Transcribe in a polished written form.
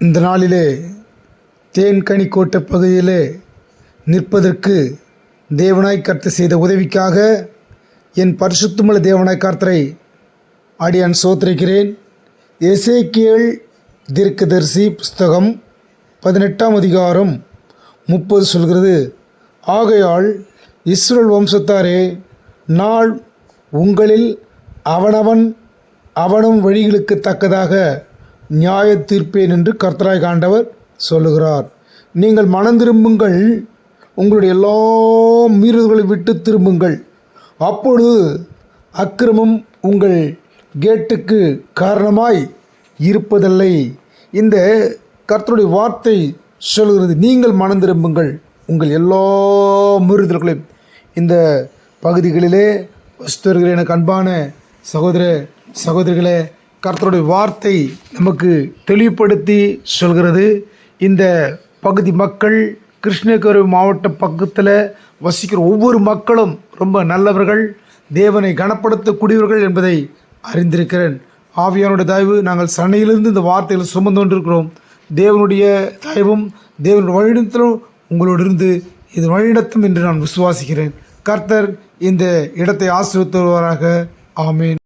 இந்த நாளிலே தேன்கனி கோட்டை பகுதியிலே நிற்பதற்கு தேவனாய் கர்த்தர் செய்த உதவிக்காக என் பரிசுத்தமுள்ள தேவனாய் கர்த்தரை அடியான் சோத்திரிக்கிறேன். எசேக்கியேல் தீர்க்கதரிசி புஸ்தகம் 18ஆம் அதிகாரம் 30 சொல்கிறது, ஆகையால் இஸ்ரவேல் வம்சத்தாரே, நான் உங்களில் அவனும் வழிகளுக்கு தக்கதாக நியாய தீர்ப்பேன் என்று கர்த்தராய் ஆண்டவர் சொல்லுகிறார். நீங்கள் மனம் திரும்புங்கள், உங்களுடைய எல்லா மீறுதல்களை விட்டு திரும்புங்கள், அப்பொழுது அக்கிரமம் உங்கள் கேட்டுக்கு காரணமாய் இருப்பதில்லை. இந்த கர்த்தருடைய வார்த்தை சொல்கிறது, நீங்கள் மனம் திரும்புங்கள், உங்கள் எல்லா மீறுதல்களையும். இந்த பகுதிகளிலே வசித்தவர்களே, எனக்கு அன்பான சகோதர சகோதரிகளே, கர்த்தருடைய வார்த்தை நமக்கு தெளிவுபடுத்தி சொல்கிறது. இந்த பகுதி மக்கள், கிருஷ்ணகிரி மாவட்ட பக்கத்தில் வசிக்கிற ஒவ்வொரு மக்களும் ரொம்ப நல்லவர்கள், தேவனை கனப்படுத்தக்கூடியவர்கள் என்பதை அறிந்திருக்கிறேன். ஆவியானுடைய தயவு, நாங்கள் சண்டையிலிருந்து இந்த வார்த்தைகளை சுமந்து கொண்டிருக்கிறோம். தேவனுடைய தயவும் தேவனுடைய வழிநடத்தலும் உங்களோடு இருந்து இது வழிநடத்தும் என்று நான் விசுவாசிக்கிறேன். கர்த்தர் இந்த இடத்தை ஆசீர்வதித்து வருவாராக. ஆமேன்.